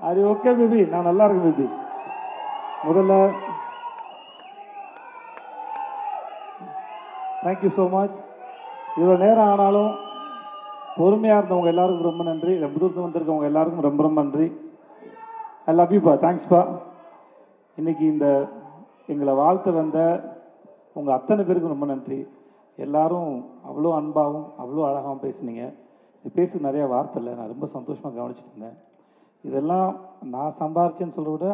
அது okay baby, நான் நல்லா இருக்கேன் பேபி. முதல்ல தேங்க்யூ ஸோ மச். இவ்வளோ நேரம் ஆனாலும் பொறுமையாக இருந்தவங்க எல்லாருக்கும் ரொம்ப நன்றி. ரொம்ப தூரத்தில் வந்திருக்கவங்க எல்லாருக்கும் ரொம்ப ரொம்ப நன்றி. ஐ லவ் யூப்பா, தேங்க்ஸ்ப்பா. இன்றைக்கி இந்த எங்களை வாழ்த்து வந்த உங்கள் அத்தனை பேருக்கும் ரொம்ப நன்றி. எல்லாரும் அவ்வளோ அன்பாகவும் அவ்வளோ அழகாகவும் பேசுனீங்க. பேச நிறையா வார்த்தை இல்லை, நான் ரொம்ப சந்தோஷமாக கவனிச்சுட்டு இருந்தேன். இதெல்லாம் நான் சம்பாரிச்சேன்னு சொல்கிறத விட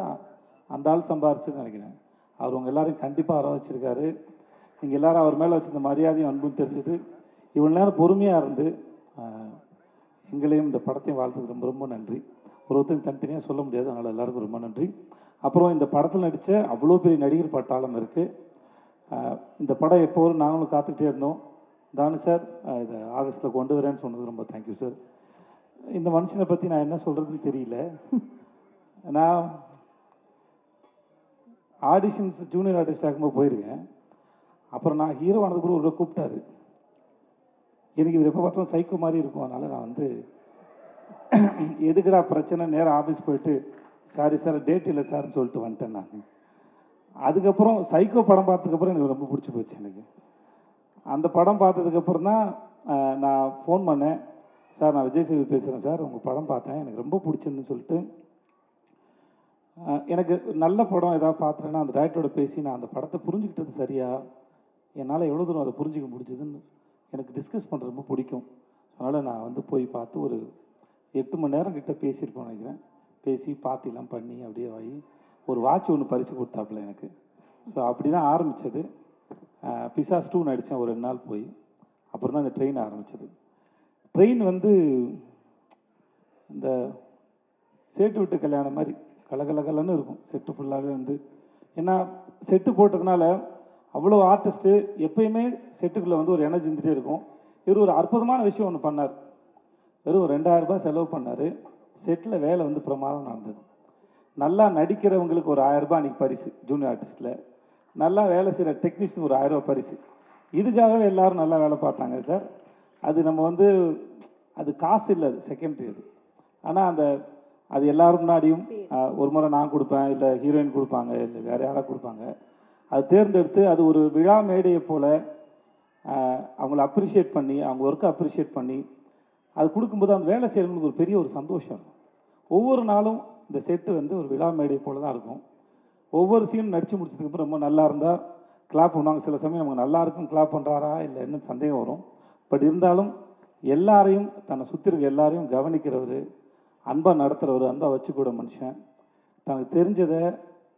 அந்த ஆள் சம்பாரிச்சுன்னு நினைக்கிறேன். அவர் உங்கள் எல்லோரும் கண்டிப்பாக வர வச்சுருக்காரு. நீங்கள் எல்லோரும் அவர் மேலே வச்சுருந்த மரியாதையும் அன்பும் தெரிஞ்சுது. இவ்வளோ நேரம் பொறுமையாக இருந்து எங்களையும் இந்த படத்தையும் வாழ்த்துக்கு ரொம்ப ரொம்ப நன்றி. ஒருத்தரும் தனித்தனியாக சொல்ல முடியாது, அதனால் எல்லாருக்கும் ரொம்ப நன்றி. அப்புறம் இந்த படத்தில் நடித்த அவ்வளோ பெரிய நடிகர் பட்டாளம் இருக்குது. இந்த படம் எப்போதும் நாங்களும் காத்துக்கிட்டே இருந்தோம். தானு சார் இதை ஆகஸ்ட்டில் கொண்டு வரேன்னு சொன்னது ரொம்ப தேங்க்யூ சார். இந்த மனுஷனை பற்றி நான் என்ன சொல்கிறதுன்னு தெரியல. நான் ஆடிஷன்ஸ் ஜூனியர் ஆர்டிஸ்ட் ஆகும்போது போயிருக்கேன். அப்புறம் நான் ஹீரோ ஆனதுக்கு ஒரு கூப்பிட்டாரு. எனக்கு இது எப்போ பார்த்தாலும் சைக்கோ மாதிரி இருக்கும். அதனால் நான் வந்து எதுக்குடா பிரச்சனை, நேரம் ஆஃபீஸ் போயிட்டு சாரி சார் டேட் இல்லை சார்னு சொல்லிட்டு வந்துட்டேன் நான். அதுக்கப்புறம் சைக்கோ படம் பார்த்ததுக்கப்புறம் எனக்கு ரொம்ப பிடிச்சி போச்சு. எனக்கு அந்த படம் பார்த்ததுக்கப்புறம் தான் நான் ஃபோன் பண்ணேன். சார் நான் விஜய் சேது பேசுகிறேன் சார், உங்கள் படம் பார்த்தேன், எனக்கு ரொம்ப பிடிச்சிருந்துன்னு சொல்லிட்டு. எனக்கு நல்ல படம் ஏதாவது பார்த்துட்டேன்னா அந்த டேரக்டரோட பேசி நான் அந்த படத்தை புரிஞ்சுக்கிட்டது சரியா, என்னால் எவ்வளோ தூரம் அதை புரிஞ்சிக்க முடிஞ்சதுன்னு எனக்கு டிஸ்கஸ் பண்ணுறது ரொம்ப பிடிக்கும். அதனால் நான் வந்து போய் பார்த்து ஒரு 8 மணி நேரம் கிட்ட பேசியிருப்போம் நினைக்கிறேன். பேசி பார்ட்டிலாம் பண்ணி அப்படியே ஆகி ஒரு வாட்ச் ஒன்று பரிசு கொடுத்தாப்புல எனக்கு. ஸோ அப்படி தான் ஆரம்பித்தது. பிசாஸ் 2 நடித்தேன் ஒரு 2 நாள் போய். அப்புறம் தான் இந்த ட்ரெயின் ஆரம்பித்தது. ட்ரெயின் வந்து இந்த சேட்டு விட்டு கல்யாணம் மாதிரி கலகலகலன்னு இருக்கும். செட்டு ஃபுல்லாகவே வந்து ஏன்னா செட்டு போட்டதுனால அவ்வளோ ஆர்டிஸ்ட்டு எப்பயுமே செட்டுக்குள்ளே வந்து ஒரு எனர்ஜி இருந்துகிட்டே இருக்கும். இவர் ஒரு அற்புதமான விஷயம் ஒன்று பண்ணார். வெறும் 2000 ரூபாய் செலவு பண்ணார். செட்டில் வேலை வந்து பிரமாதம் நடந்தது. நல்லா நடிக்கிறவங்களுக்கு ஒரு 1000 ரூபாய் அன்றைக்கி பரிசு ஜூனியர் ஆர்டிஸ்ட்டில். நல்லா வேலை செய்கிற டெக்னீஷியனுக்கு ஒரு 1000 ரூபாய் பரிசு. இதுக்காகவே எல்லோரும் நல்லா வேலை பார்த்தாங்க சார். அது நம்ம வந்து அது காசு இல்லை, அது செகண்டரி அது. ஆனால் அது எல்லோரும் முன்னாடியும் ஒரு முறை நான் கொடுப்பேன், இல்லை ஹீரோயின் கொடுப்பாங்க, இல்லை வேறு யாராவது கொடுப்பாங்க. அது தேர்ந்தெடுத்து அது ஒரு விழா மேடையை போல் அவங்கள அப்ரிஷியேட் பண்ணி, அவங்க ஒர்க்கை அப்ரிஷியேட் பண்ணி அது கொடுக்கும்போது அந்த வேலை செய்கிறவங்களுக்கு ஒரு பெரிய ஒரு சந்தோஷம். ஒவ்வொரு நாளும் இந்த செட்டு வந்து ஒரு விழா மேடை போல் தான் இருக்கும். ஒவ்வொரு சீனும் நடித்து முடிச்சதுக்கப்புறம் ரொம்ப நல்லா இருந்தால் கிளாப் பண்ணுவாங்க. சில சமயம் நமக்கு நல்லா இருக்கும் கிளாப் பண்ணுறாரா இல்லை என்ன சந்தேகம் வரும். பட் இருந்தாலும் எல்லாரையும் தன்னை சுற்றி இருக்க எல்லாரையும் கவனிக்கிறவர், அன்பாக நடத்துகிறவர், அன்பாக வச்சுக்கூட மனுஷன், தனக்கு தெரிஞ்சதை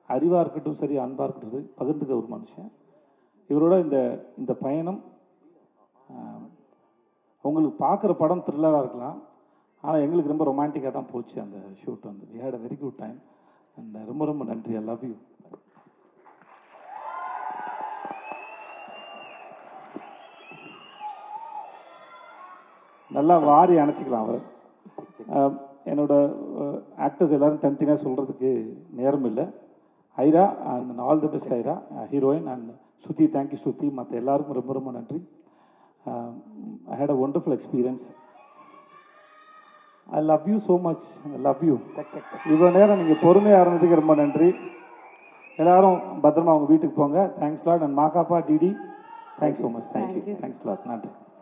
அறிவாக இருக்கட்டும் சரி அன்பாக இருக்கட்டும் சரி பகிர்ந்துக்க ஒரு மனுஷன். இவரோட இந்த பயணம் உங்களுக்கு பார்க்குற படம் த்ரில்லராக இருக்கலாம், ஆனால் எங்களுக்கு ரொம்ப ரொமான்டிக்காக தான் போச்சு அந்த ஷூட் வந்து. We had a very good time and ரொம்ப ரொம்ப நன்றி. I love you. நல்லா வாரி அணைச்சிக்கலாம் அவர். என்னோட ஆக்டர்ஸ் எல்லோரும் தனித்தனியாக சொல்கிறதுக்கு நேரம் இல்லை. Aira and all the best Aira, heroine and Shruti. Thank you Shruti. மற்ற எல்லாருக்கும் ரொம்ப ரொம்ப நன்றி. I had a wonderful experience. I love you so much. I love you. இவ்வளோ நேரம் நீங்கள் பொறுமையாக இருந்ததுக்கு ரொம்ப நன்றி. எல்லோரும் பத்திரமா அவங்க வீட்டுக்கு போங்க. Thanks lot. அண்ட் மாக்காப்பா DD thanks so much. Thank you. Thanks lot. நன்றி.